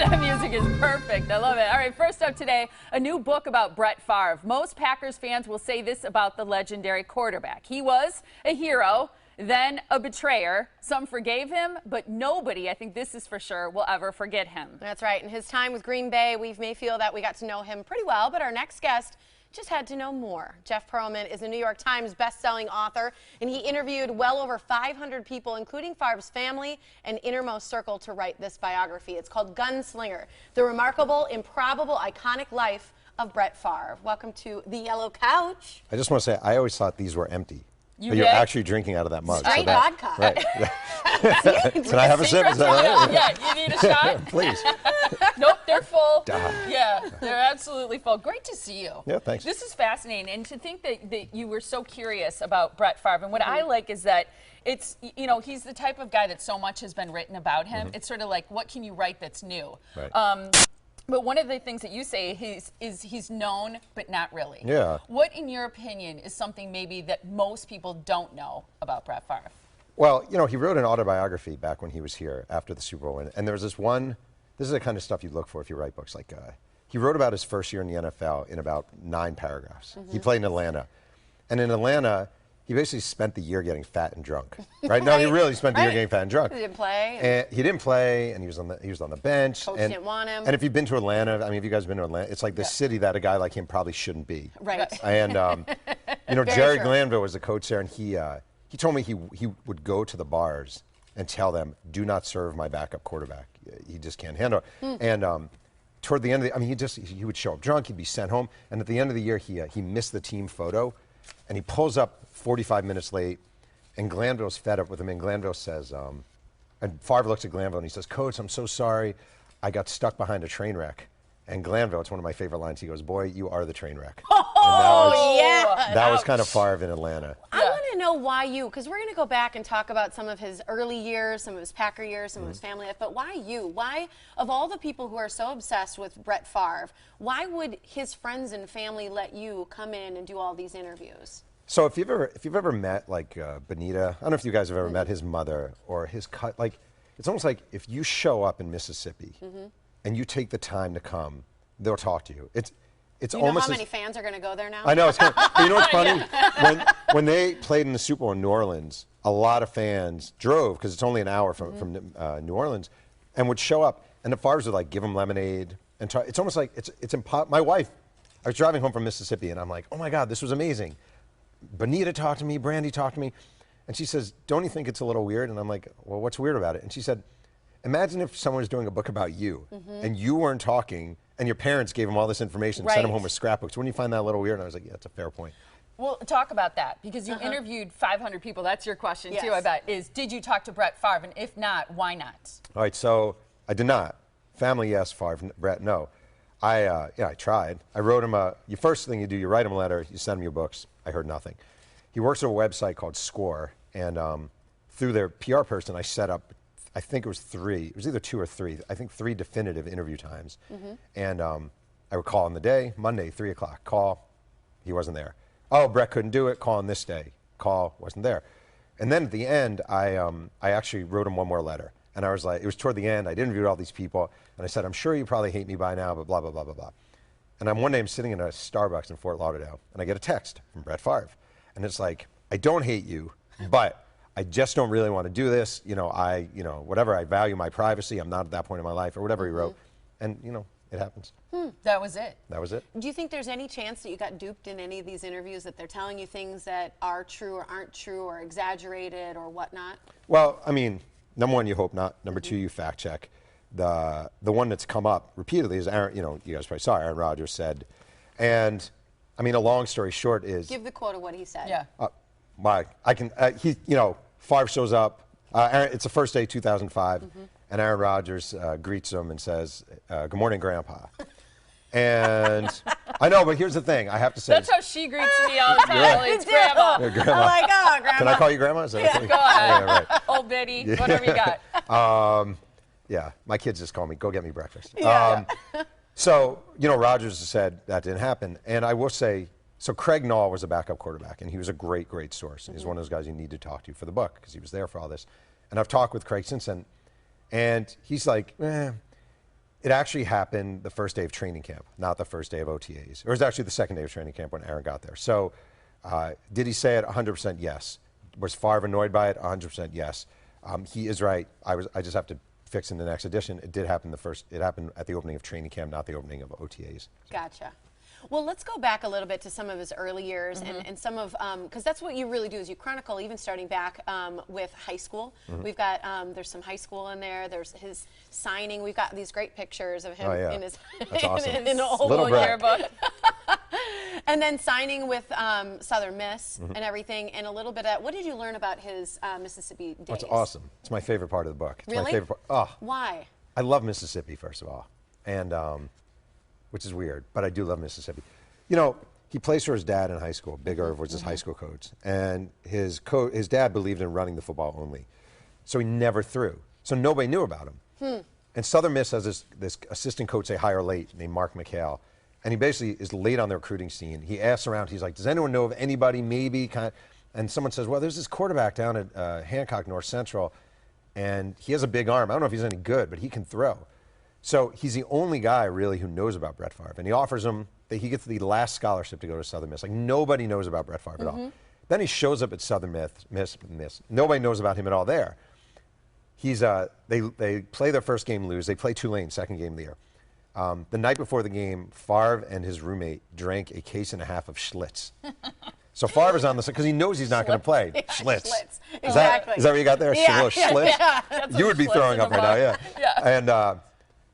That music is perfect. I love it. All right, first up today, a new book about Brett Favre. Most Packers fans will say this about the legendary quarterback. He was a hero, then a betrayer. Some forgave him, but nobody, I think this is for sure, will ever forget him. That's right. In his time with Green Bay, we may feel that we got to know him pretty well, but our next guest just had to know more. Jeff Pearlman is a New York Times best-selling author, and he interviewed well over 500 people, including Favre's family and innermost circle, to write this biography. It's called Gunslinger, the remarkable, improbable, iconic life of Brett Favre. Welcome to the Yellow Couch. I just want to say, I always thought these were empty. But you're actually drinking out of that mug. Straight vodka. Right. Can I have a sip? Is that right? Yeah, you need a shot? Please. Nope, they're full. Yeah, they're absolutely full. Great to see you. Yeah, thanks. This is fascinating, and to think that you were so curious about Brett Favre, and what I like is that it's, you know, he's the type of guy that so much has been written about him. It's sort of like, what can you write that's new? Right. But one of the things that you say is he's known, but not really. Yeah. What, in your opinion, is something maybe that most people don't know about Brett Favre? Well, you know, he wrote an autobiography back when he was here after the Super Bowl, and there was this one, this is the kind of stuff you look for if you write books. Like, he wrote about his first year in the NFL in about 9 paragraphs. He played in Atlanta. And in Atlanta, he basically spent the year getting fat and drunk. Right? No, he really spent the year getting fat and drunk. He didn't play. And he didn't play, and he was on the bench. Coach didn't want him. And if you've been to Atlanta, I mean, if you guys have been to Atlanta, it's like the city that a guy like him probably shouldn't be. Right. And you know, Jerry Glanville was the coach there, and he told me he would go to the bars and tell them, "Do not serve my backup quarterback. He just can't handle it." And toward the end of the, I mean, he would show up drunk. He'd be sent home, and at the end of the year, he missed the team photo, and he pulls up 45 minutes late, and Glanville's fed up with him, and Glanville says, and Favre looks at Glanville and he says, "Coach, I'm so sorry. I got stuck behind a train wreck." And Glanville, it's one of my favorite lines, he goes, "Boy, you are the train wreck." That was kind of Favre in Atlanta. I want to know why you, because we're going to go back and talk about some of his early years, some of his Packer years, some of his family life, but why you? Why, of all the people who are so obsessed with Brett Favre, why would his friends and family let you come in and do all these interviews? So if you've ever met like Benita, I don't know if you guys have ever met his mother or his cut, like it's almost like if you show up in Mississippi and you take the time to come, they'll talk to you. It's you know almost how many fans are going to go there now? I know. It's kind of, but you know what's funny? When they played in the Super Bowl in New Orleans, a lot of fans drove because it's only an hour from New Orleans, and would show up, and the Favres would like give them lemonade, and it's almost like it's impossible. My wife, I was driving home from Mississippi, and I'm like, "Oh my God, this was amazing." Benita talked to me, Brandy talked to me, and she says, "Don't you think it's a little weird?" And I'm like, "Well, what's weird about it?" And she said, "Imagine if someone was doing a book about you, and you weren't talking, and your parents gave them all this information, sent them home with scrapbooks. Wouldn't you find that a little weird?" And I was like, "Yeah, that's a fair point." Well, talk about that, because you interviewed 500 people. That's your question, too, I bet, is did you talk to Brett Favre? And if not, why not? All right, so I did not. Family, yes. Favre, Brett, no. I tried. I wrote him the first thing you do, you write him a letter, you send him your books. I heard nothing. He works at a website called Score, and through their PR person, I set up, I think it was 3. It was either 2 or 3. I think 3 definitive interview times. And I would call on the day, Monday, 3 o'clock. Call, he wasn't there. Oh, Brett couldn't do it. Call on this day. Call, wasn't there. And then at the end, I actually wrote him one more letter. And I was like, it was toward the end. I'd interviewed all these people, and I said, "I'm sure you probably hate me by now, but blah, blah, blah, blah, blah." And one day I'm sitting in a Starbucks in Fort Lauderdale, and I get a text from Brett Favre. And it's like, "I don't hate you, but I just don't really want to do this. You know, whatever, I value my privacy. I'm not at that point in my life," or whatever he wrote. And, you know, it happens. That was it. That was it. Do you think there's any chance that you got duped in any of these interviews, that they're telling you things that are true or aren't true or exaggerated or whatnot? Well, I mean, number one, you hope not. Number two, you fact check. The one that's come up repeatedly is Aaron, you know, you guys probably saw Aaron Rodgers said, and I mean, a long story short is. Give the quote of what he said. Yeah. Favre shows up. It's the first day, 2005, and Aaron Rodgers greets him and says, "Good morning, Grandpa." And I know, but here's the thing. I have to say. That's how she greets me all the time. It's Grandma. Yeah, Grandma. I'm like, "Oh, Grandma." Can I call you Grandma? Is that okay? Go ahead. Yeah, right. Old Biddy, whatever you got. Yeah, my kids just call me, "Go get me breakfast." Yeah. So, you know, Rodgers said that didn't happen. And I will say, so Craig Nall was a backup quarterback, and he was a great, great source. He's one of those guys you need to talk to for the book because he was there for all this. And I've talked with Craig since then, and he's like, It actually happened the first day of training camp, not the first day of OTAs. It was actually the second day of training camp when Aaron got there. So did he say it? 100% yes. Was Favre annoyed by it? 100% yes. He is right. I just have to fix in the next edition. It did happen it happened at the opening of training camp, not the opening of OTAs. So. Gotcha. Well, let's go back a little bit to some of his early years and some of, because that's what you really do is you chronicle even starting back with high school. We've got, there's some high school in there. There's his signing. We've got these great pictures of him in his That's awesome. in an old Little yearbook. And then signing with Southern Miss and everything, and a little bit of, what did you learn about his Mississippi days? Oh, it's awesome. It's my favorite part of the book. It's really? my favorite part. Oh, why? I love Mississippi, first of all, and which is weird, but I do love Mississippi. You know, he plays for his dad in high school. Big Irv was his high school coach, and his dad believed in running the football only, so he never threw. So nobody knew about him. And Southern Miss has this assistant coach they hire late named Mark McHale, and he basically is late on the recruiting scene. He asks around. He's like, "Does anyone know of anybody? Maybe kind of." And someone says, "Well, there's this quarterback down at Hancock North Central, and he has a big arm. I don't know if he's any good, but he can throw." So he's the only guy really who knows about Brett Favre, and he offers him that he gets the last scholarship to go to Southern Miss. Like nobody knows about Brett Favre at all. Then he shows up at Southern Miss. Nobody knows about him at all there. He's they play their first game, lose. They play Tulane, second game of the year. The night before the game, Favre and his roommate drank a case and a half of Schlitz. So Favre is on the side because he knows he's not going to play. Yeah, Schlitz. Exactly. Is that what you got there? Yeah, Schlitz? yeah. You would be throwing up right now, yeah. Yeah.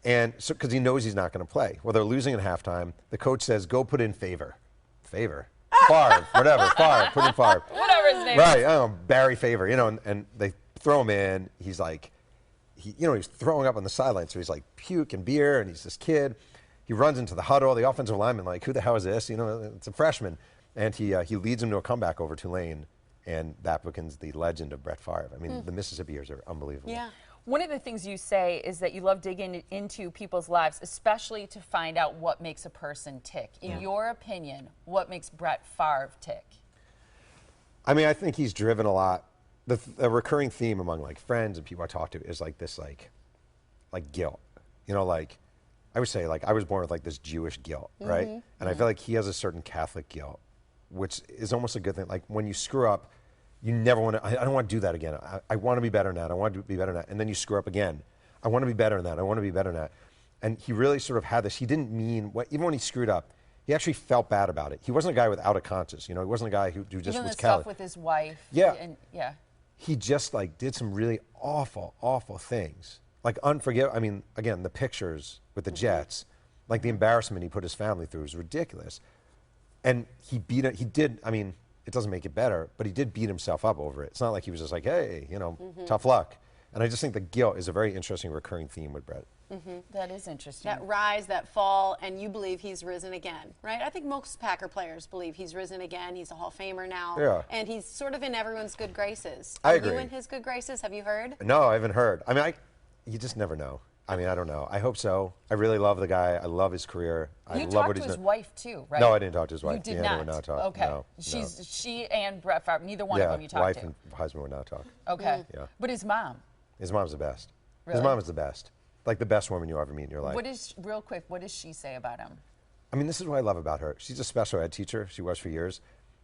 And so because he knows he's not going to play. Well, they're losing at halftime. The coach says, "Go put in Favre." Favre? Favre, whatever. Favre, put in Favre. Whatever his name Right, is. I don't know, Barry Favre, you know, and they throw him in. He's like, he's throwing up on the sideline, so he's like puke and beer, and he's this kid. He runs into the huddle. The offensive lineman, like, who the hell is this? You know, it's a freshman. And he leads him to a comeback over Tulane, and that becomes the legend of Brett Favre. I mean, the Mississippi years are unbelievable. Yeah. One of the things you say is that you love digging into people's lives, especially to find out what makes a person tick. In your opinion, what makes Brett Favre tick? I mean, I think he's driven a lot. The recurring theme among like friends and people I talk to is like this like guilt. You know, like I would say like I was born with like this Jewish guilt, right? And I feel like he has a certain Catholic guilt, which is almost a good thing. Like when you screw up, you never want to, I don't want to do that again. I want to be better than that. I want to be better than that. And then you screw up again. I want to be better than that. I want to be better than that. And he really sort of had this, he didn't mean, even when he screwed up, he actually felt bad about it. He wasn't a guy without a conscience. You know, he wasn't a guy who just Even was the callous. stuff with his wife. Yeah. Yeah. He just like did some really awful, awful things. Like unforgivable. I mean, again, the pictures with the Jets, like the embarrassment he put his family through was ridiculous. And he did, I mean, it doesn't make it better, but he did beat himself up over it. It's not like he was just like, hey, you know, tough luck. And I just think the guilt is a very interesting recurring theme with Brett. That is interesting. That rise, that fall, and you believe he's risen again, right? I think most Packer players believe he's risen again. He's a Hall of Famer now. Yeah. And he's sort of in everyone's good graces. I Are agree. you in his good graces? Have you heard? No, I haven't heard. I mean, you just never know. I mean, I don't know. I hope so. I really love the guy. I love his career. I You love talked what to he's his done. wife too, right? No, I didn't talk to his wife. You did Deanna not. would not talk. Okay. No, She and Brett Favre, neither one of them you yeah, wife talked to. and husband would not talk. Okay. Yeah. But his mom. His mom's the best. Really? His mom is the best. Like the best woman you ever meet in your life. Real quick, what does she say about him? I mean, this is what I love about her. She's a special ed teacher. She was for years.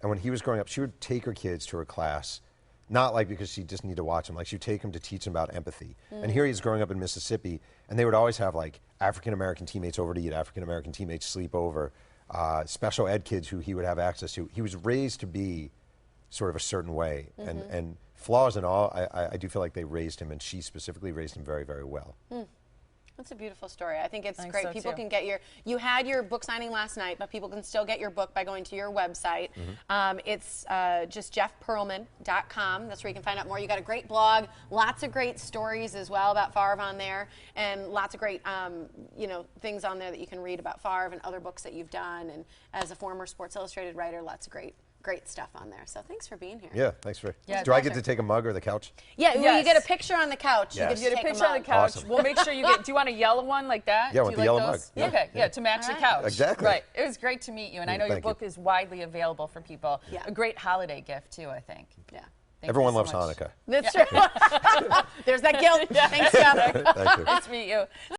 And when he was growing up, she would take her kids to her class, not like because she just needed to watch them. Like she would take them to teach them about empathy. And here he's growing up in Mississippi, and they would always have like African-American teammates over to eat, African-American teammates sleep over, special ed kids who he would have access to. He was raised to be sort of a certain way. And flaws and all, I do feel like they raised him, and she specifically raised him very, very well. That's a beautiful story. I think it's think great. so, People too. can get you had your book signing last night, but people can still get your book by going to your website. It's just jeffpearlman.com. That's where you can find out more. You got a great blog, lots of great stories as well about Favre on there, and lots of great things on there that you can read about Favre and other books that you've done. And as a former Sports Illustrated writer, lots of great stuff on there. So thanks for being here. Yeah, thanks for. Yeah, Do I get pleasure. to take a mug or the couch? Yeah, well, Yes. you get a picture on the couch. Yes. You get a take picture on the mug. couch. Awesome. We'll make sure you get. Do you want a yellow one like that? Yeah, I Do want you the like yellow those? mug. Yeah. Okay, Yeah. to match the All right. couch. Exactly. Right. It was great to meet you, and I know your Thank you. book is widely available for people. Yeah. A great holiday gift too, I think. Yeah. Thank Everyone you so loves much. Hanukkah. That's true. There's that guilt. Thanks, Jeff. Thank you. Nice to meet you.